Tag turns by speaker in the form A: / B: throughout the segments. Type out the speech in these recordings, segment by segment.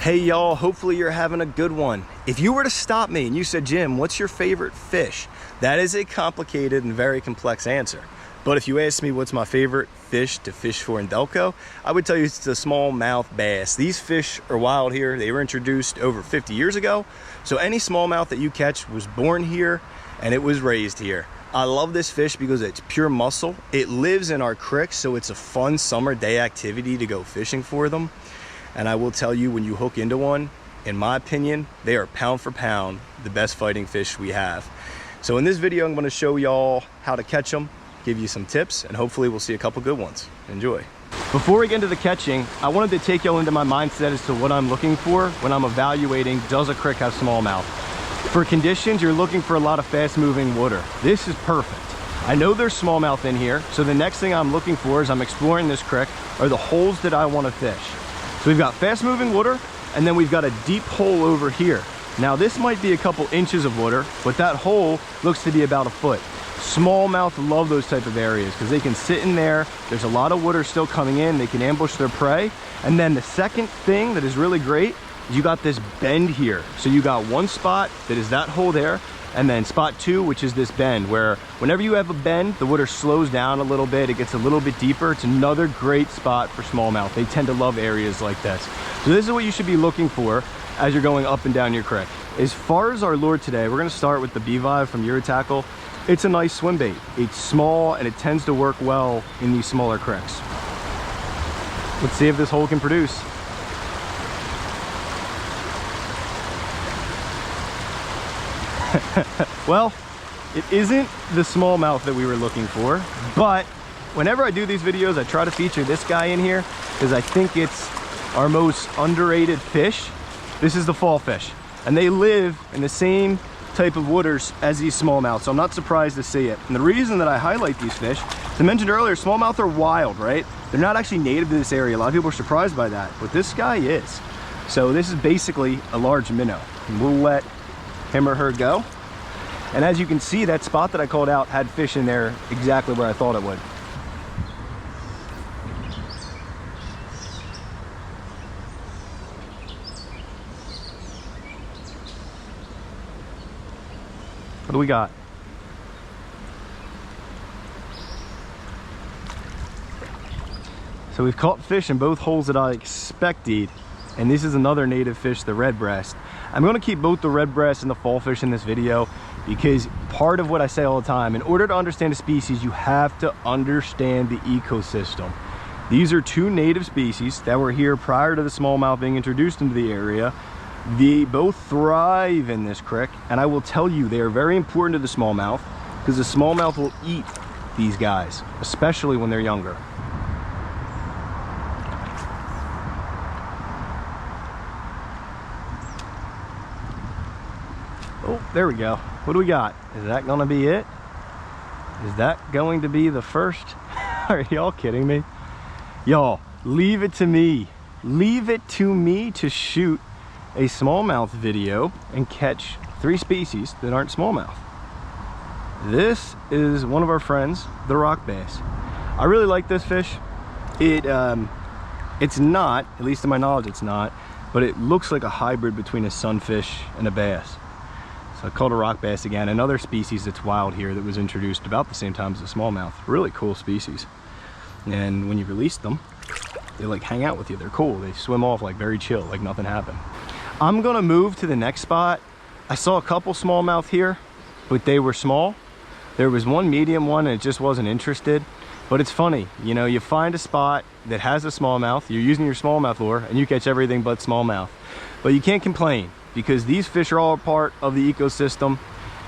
A: Hey y'all, hopefully you're having a good one. If you were to stop me and you said, Jim, what's your favorite fish? That is a complicated and very complex answer. But if you ask me what's my favorite fish to fish for in Delco, I would tell you it's the smallmouth bass. These fish are wild here. They were introduced over 50 years ago. So any smallmouth that you catch was born here and it was raised here. I love this fish because it's pure muscle. It lives in our creeks, so it's a fun summer day activity to go fishing for them. And I will tell you, when you hook into one, in my opinion, they are pound for pound the best fighting fish we have. So in this video, I'm going to show y'all how to catch them, give you some tips, and hopefully we'll see a couple good ones. Enjoy. Before we get into the catching, I wanted to take y'all into my mindset as to what I'm looking for when I'm evaluating, does a creek have smallmouth? For conditions, you're looking for a lot of fast moving water. This is perfect. I know there's smallmouth in here, so the next thing I'm looking for as I'm exploring this creek are the holes that I want to fish. So we've got fast moving water, and then we've got a deep hole over here. Now this might be a couple inches of water, but that hole looks to be about a foot. Smallmouth love those type of areas because they can sit in there. There's a lot of water still coming in. They can ambush their prey. And then the second thing that is really great is you got this bend here. So you got one spot that is that hole there, and then spot two, which is this bend, where whenever you have a bend, the water slows down a little bit. It gets a little bit deeper. It's another great spot for smallmouth. They tend to love areas like this. So this is what you should be looking for as you're going up and down your creek. As far as our lure today, we're gonna start with the B-Vibe from Tackle. It's a nice swim bait. It's small and it tends to work well in these smaller creeks. Let's see if this hole can produce. Well, it isn't the smallmouth that we were looking for, but whenever I do these videos, I try to feature this guy in here because I think it's our most underrated fish. This is the Fallfish, and they live in the same type of waters as these smallmouth, so I'm not surprised to see it. And the reason that I highlight these fish, as I mentioned earlier, smallmouth are wild, right? They're not actually native to this area. A lot of people are surprised by that, but this guy is. So this is basically a large minnow, and we'll let him or her go. And as you can see, that spot that I called out had fish in there exactly where I thought it would. What do we got? So we've caught fish in both holes that I expected, and this is another native fish, the Redbreast. I'm going to keep both the Redbreast and the Fallfish in this video because part of what I say all the time, in order to understand a species, you have to understand the ecosystem. These are two native species that were here prior to the smallmouth being introduced into the area. They both thrive in this creek, and I will tell you they are very important to the smallmouth because the smallmouth will eat these guys, especially when they're younger. Oh, there we go. What do we got? Is that gonna be it? Is that going to be the first? Are y'all kidding me? Y'all, leave it to me. Leave it to me to shoot a smallmouth video and catch 3 species that aren't smallmouth. This is one of our friends, the rock bass. I really like this fish. It's not, at least to my knowledge it's not, but it looks like a hybrid between a sunfish and a bass. So I called a rock bass again, another species that's wild here that was introduced about the same time as the smallmouth. Really cool species. And when you release them, they like hang out with you. They're cool. They swim off like very chill, like nothing happened. I'm gonna move to the next spot. I saw a couple smallmouth here, but they were small. There was one medium one and it just wasn't interested. But it's funny, you know, you find a spot that has a smallmouth, you're using your smallmouth lure, and you catch everything but smallmouth. But you can't complain because these fish are all a part of the ecosystem.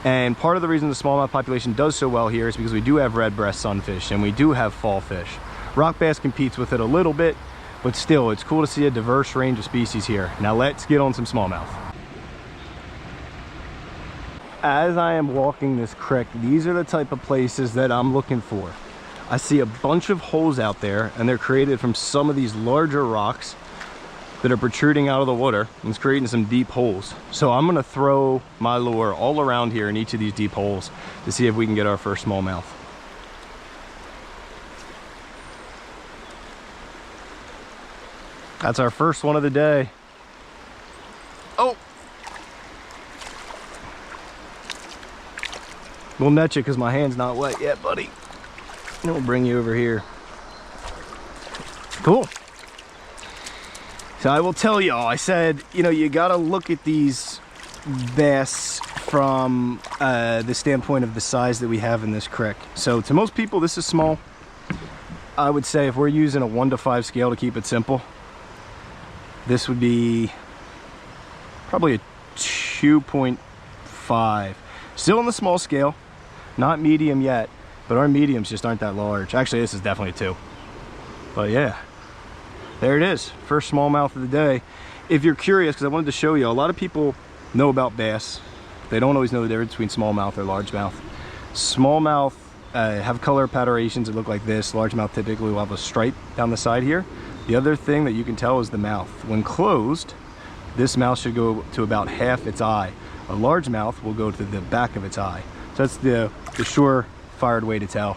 A: And part of the reason the smallmouth population does so well here is because we do have redbreast sunfish and we do have fallfish. Rock bass competes with it a little bit, but still, it's cool to see a diverse range of species here. Now let's get on some smallmouth. As I am walking this creek, these are the type of places that I'm looking for. I see a bunch of holes out there, and they're created from some of these larger rocks that are protruding out of the water, and it's creating some deep holes. So I'm gonna throw my lure all around here in each of these deep holes to see if we can get our first smallmouth. That's our first one of the day. We'll net you because my hand's not wet yet, buddy. And we'll bring you over here. Cool. So I will tell y'all, I said, you know, you gotta look at these bass from the standpoint of the size that we have in this creek. So to most people, this is small. I would say if we're using a 1 to 5 scale to keep it simple, this would be probably a 2.5. Still on the small scale, not medium yet, but our mediums just aren't that large. Actually, this is definitely a 2. But yeah, there it is, first smallmouth of the day. If you're curious, because I wanted to show you, a lot of people know about bass. They don't always know the difference between smallmouth or largemouth. Smallmouth have color paterations that look like this. Largemouth typically will have a stripe down the side here. The other thing that you can tell is the mouth. When closed, this mouth should go to about half its eye. A largemouth will go to the back of its eye. So that's the sure-fired way to tell.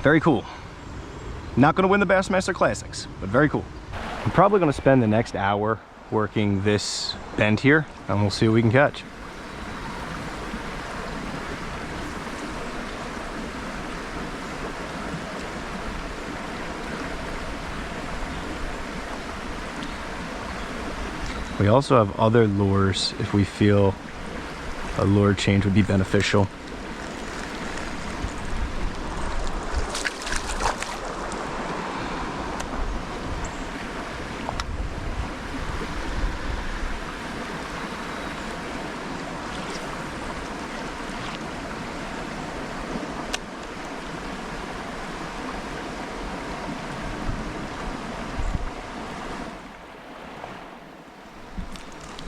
A: Very cool. Not gonna win the Bassmaster Classics, but very cool. I'm probably gonna spend the next hour working this bend here, and we'll see what we can catch. We also have other lures if we feel a lure change would be beneficial.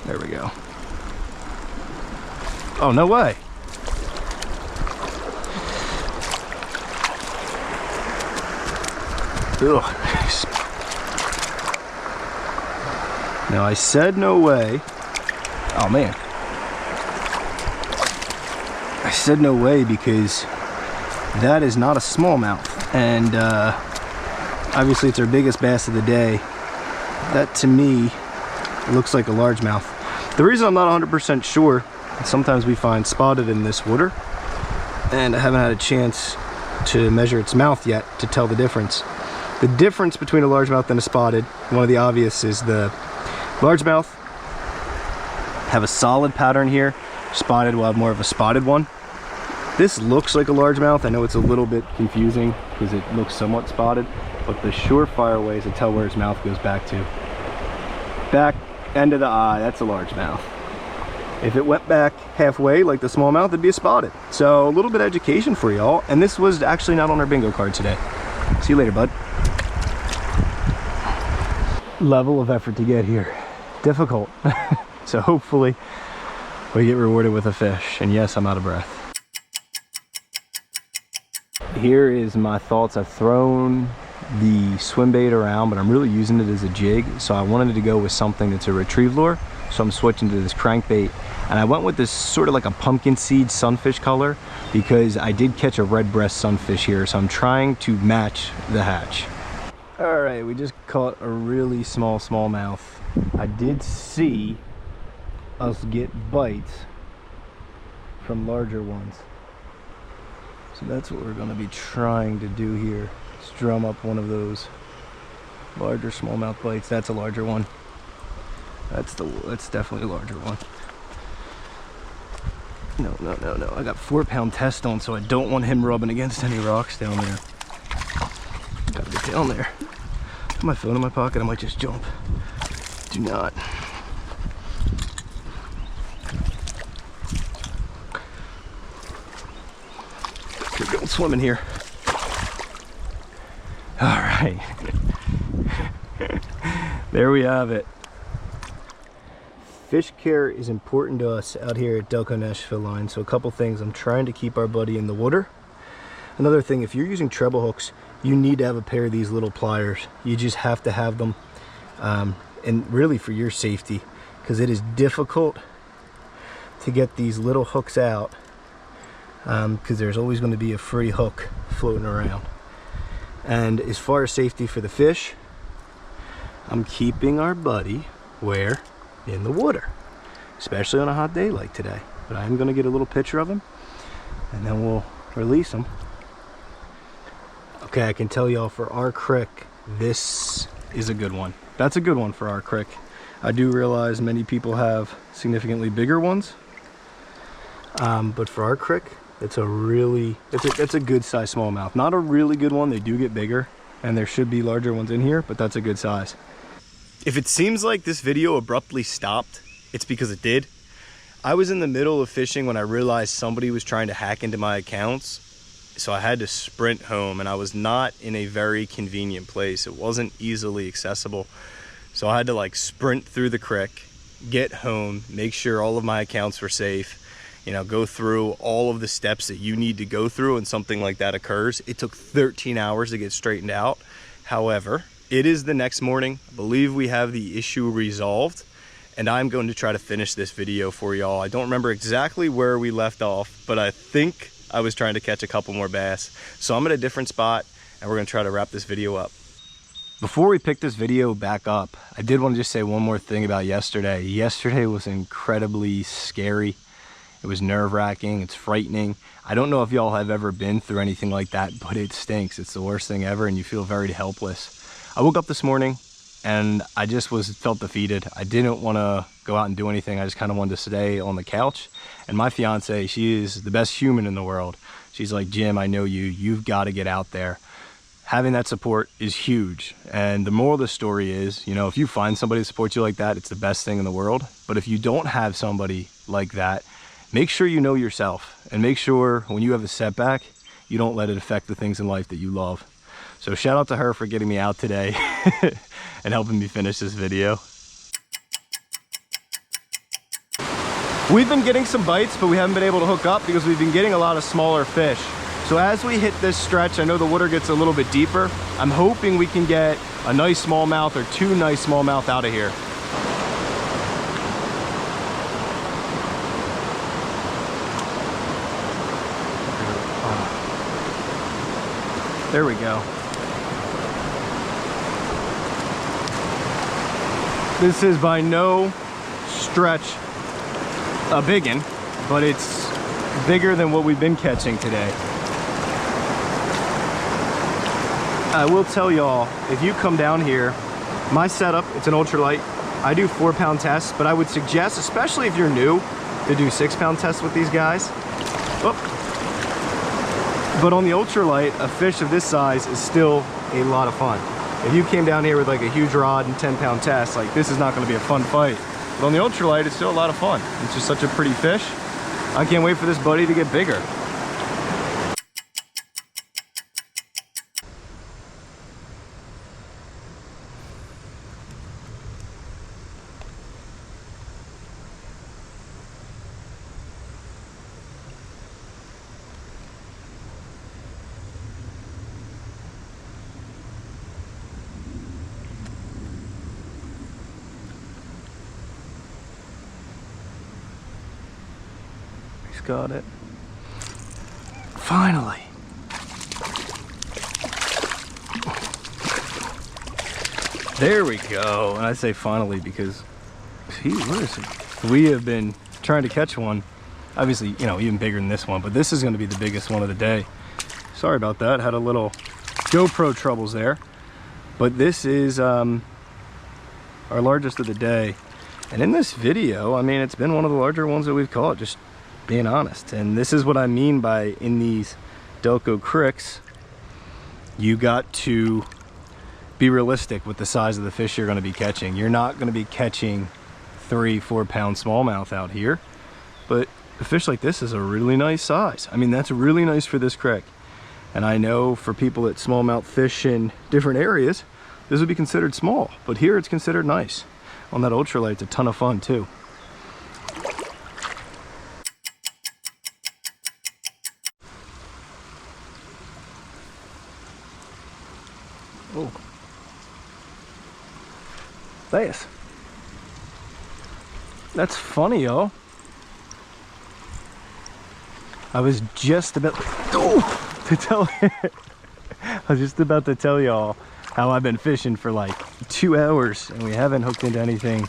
A: There we go. Oh, no way. Ugh. Now I said no way. Oh man. I said no way because that is not a smallmouth. And obviously it's our biggest bass of the day. That to me looks like a largemouth. The reason I'm not 100% sure, sometimes we find spotted in this water, and I haven't had a chance to measure its mouth yet to tell the difference. The difference between a largemouth and a spotted, one of the obvious is the largemouth have a solid pattern here. Spotted will have more of a spotted one. This looks like a largemouth. I know it's a little bit confusing because it looks somewhat spotted, but the surefire way is to tell where his mouth goes back to. Back end of the eye, that's a largemouth. If it went back halfway like the smallmouth, it'd be a spotted. So a little bit of education for y'all, and this was actually not on our bingo card today. See you later, bud. Level of effort to get here. Difficult. So hopefully we get rewarded with a fish. And yes, I'm out of breath. Here is my thoughts. I've thrown the swim bait around, but I'm really using it as a jig, so I wanted to go with something that's a retrieve lure, so I'm switching to this crankbait, and I went with this sort of like a pumpkin seed sunfish color because I did catch a redbreast sunfish here, so I'm trying to match the hatch. All right, we just caught a really small smallmouth. I did see us get bites from larger ones, so that's what we're going to be trying to do here. Drum up one of those larger smallmouth bites. That's a larger one. That's definitely a larger one. No. I got 4-pound test on, so I don't want him rubbing against any rocks down there. Gotta get down there. Put my phone in my pocket, I might just jump. Do not. We're going swimming here. All right. There we have it. Fish care is important to us out here at Delco Nashville Line. So a couple things. I'm trying to keep our buddy in the water. Another thing, if you're using treble hooks, you need to have a pair of these little pliers. You just have to have them, and really for your safety, because it is difficult to get these little hooks out, because there's always going to be a free hook floating around. And as far as safety for the fish, I'm keeping our buddy where? In the water, especially on a hot day like today. But I'm going to get a little picture of him, and then we'll release them. Okay, I can tell y'all for our creek, this is a good one. That's a good one for our creek. I do realize many people have significantly bigger ones, but for our creek, it's a good size smallmouth. Not a really good one, they do get bigger, and there should be larger ones in here, but that's a good size. If it seems like this video abruptly stopped, it's because it did. I was in the middle of fishing when I realized somebody was trying to hack into my accounts, so I had to sprint home, and I was not in a very convenient place. It wasn't easily accessible, so I had to like sprint through the creek, get home, make sure all of my accounts were safe, you know, go through all of the steps that you need to go through when something like that occurs. It took 13 hours to get straightened out. However, it is the next morning. I believe we have the issue resolved, and I'm going to try to finish this video for y'all. I don't remember exactly where we left off, but I think I was trying to catch a couple more bass. So I'm at a different spot, and we're gonna try to wrap this video up. Before we pick this video back up, I did want to just say one more thing about yesterday. Yesterday was incredibly scary. It was nerve-wracking, it's frightening. I don't know if y'all have ever been through anything like that, but it stinks. It's the worst thing ever, and you feel very helpless. I woke up this morning, and I just felt defeated. I didn't want to go out and do anything. I just kind of wanted to stay on the couch. And my fiance, she is the best human in the world. She's like, Jim, I know you've got to get out there. Having that support is huge. And the moral of the story is, you know, if you find somebody to support you like that, it's the best thing in the world. But if you don't have somebody like that, make sure you know yourself, and make sure when you have a setback, you don't let it affect the things in life that you love. So shout out to her for getting me out today and helping me finish this video. We've been getting some bites, but we haven't been able to hook up because we've been getting a lot of smaller fish. So as we hit this stretch, I know the water gets a little bit deeper. I'm hoping we can get a nice smallmouth or two nice smallmouth out of here. There we go. This is by no stretch a biggin, but it's bigger than what we've been catching today. I will tell y'all, if you come down here, my setup, it's an ultralight. I do 4-pound tests, but I would suggest, especially if you're new, to do 6-pound tests with these guys. Oh. But on the ultralight, a fish of this size is still a lot of fun. If you came down here with like a huge rod and 10-pound test, like this is not going to be a fun fight. But on the ultralight, it's still a lot of fun. It's just such a pretty fish. I can't wait for this buddy to get bigger. Got it. Finally. There we go. And I say finally because, where is he? We have been trying to catch one. Obviously, you know, even bigger than this one, but this is going to be the biggest one of the day. Sorry about that. Had a little GoPro troubles there. But this is our largest of the day. And in this video, I mean, it's been one of the larger ones that we've caught, just being honest. And this is what I mean by, in these Delco creeks, you got to be realistic with the size of the fish you're going to be catching. You're not going to be catching 3-4 pound smallmouth out here, but a fish like this is a really nice size. I mean, that's really nice for this creek. And I know for people that smallmouth fish in different areas, this would be considered small, but here it's considered nice. On that ultralight, it's a ton of fun too. Oh, bass. That's funny, y'all. I was just about to tell y'all how I've been fishing for like 2 hours and we haven't hooked into anything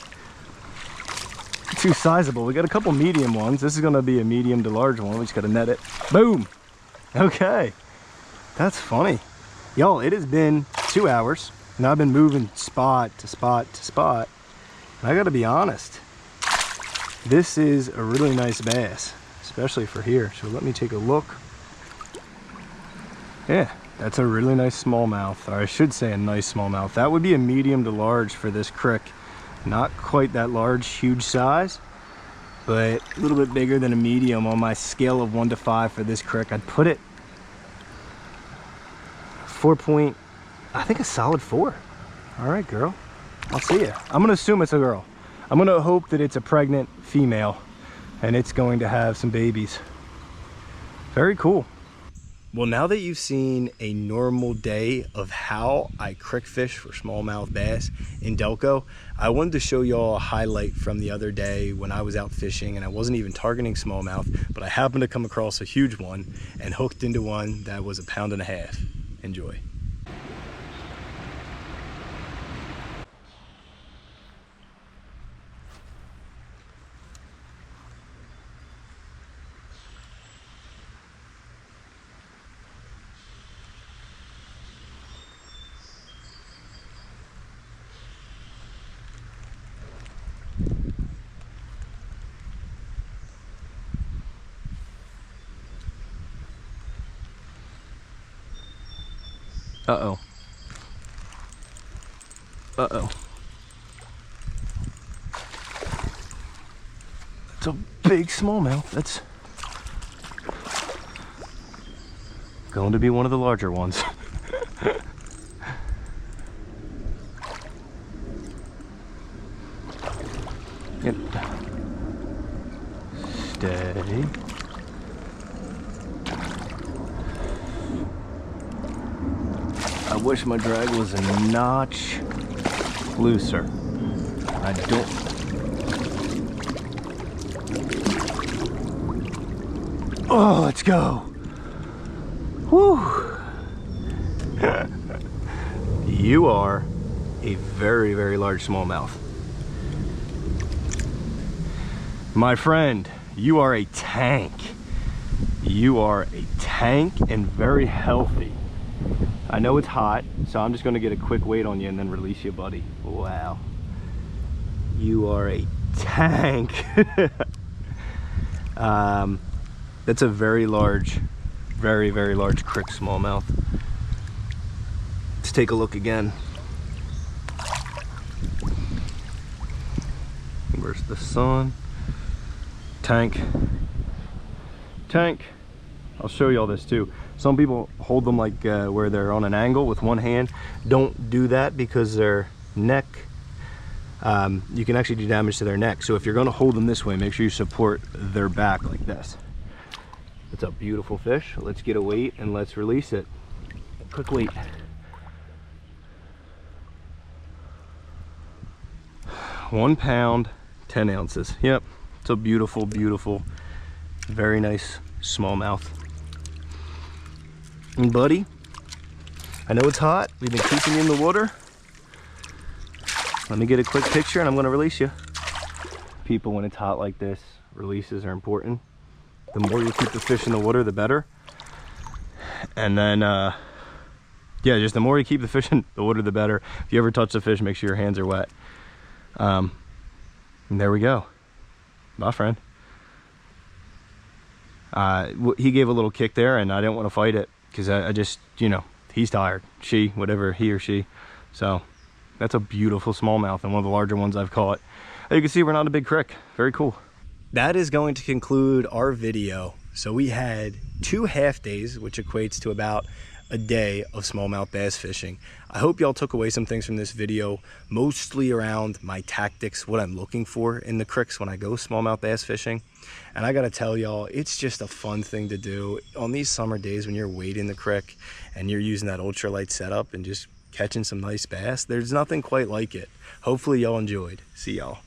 A: too sizable. We got a couple medium ones. This is gonna be a medium to large one. We just gotta net it. Boom. Okay. That's funny. Y'all, it has been 2 hours and I've been moving spot to spot to spot. And I gotta be honest, this is a really nice bass, especially for here. So let me take a look. Yeah, that's a really nice smallmouth, or I should say a nice smallmouth. That would be a medium to large for this creek. Not quite that large, huge size, but a little bit bigger than a medium on my scale of 1 to 5 for this creek. I'd put it 4 point, I think a solid 4. All right, girl, I'll see ya. I'm gonna assume it's a girl. I'm gonna hope that it's a pregnant female and it's going to have some babies. Very cool. Well, now that you've seen a normal day of how I crick fish for smallmouth bass in Delco, I wanted to show y'all a highlight from the other day when I was out fishing and I wasn't even targeting smallmouth, but I happened to come across a huge one and hooked into one that was 1.5 pounds. Enjoy. Uh-oh. Uh-oh. It's a big smallmouth. That's going to be one of the larger ones. Yep. Steady. I wish my drag was a notch looser. I don't. Oh, let's go. Whew. You are a very, very large smallmouth. My friend, you are a tank. You are a tank and very healthy. I know it's hot, so I'm just gonna get a quick weight on you and then release you, buddy. Wow. You are a tank. That's a very large, very, very large crick smallmouth. Let's take a look again. Where's the sun? Tank. Tank. I'll show you all this too. Some people hold them like where they're on an angle with one hand. Don't do that because their neck, you can actually do damage to their neck. So if you're gonna hold them this way, make sure you support their back like this. It's a beautiful fish. Let's get a weight and let's release it. Quick weight. £1 pound, 10 ounces. Yep, it's a beautiful, beautiful, very nice smallmouth. And buddy, I know it's hot. We've been keeping you in the water. Let me get a quick picture and I'm gonna release you. People, when it's hot like this, releases are important. The more you keep the fish in the water, the better. And then, yeah, just the more you keep the fish in the water, the better. If you ever touch the fish, make sure your hands are wet. And there we go. Bye, friend. He gave a little kick there and I didn't want to fight it because I just, you know, he's tired. She, whatever, he or she. So that's a beautiful smallmouth and one of the larger ones I've caught. As you can see, we're not a big crick. Very cool. That is going to conclude our video. So we had 2 half days, which equates to about a day of smallmouth bass fishing. I hope y'all took away some things from this video, mostly around my tactics, what I'm looking for in the cricks when I go smallmouth bass fishing. And I gotta tell y'all, it's just a fun thing to do on these summer days when you're wading the creek and you're using that ultralight setup and just catching some nice bass. There's nothing quite like it. Hopefully y'all enjoyed. See y'all.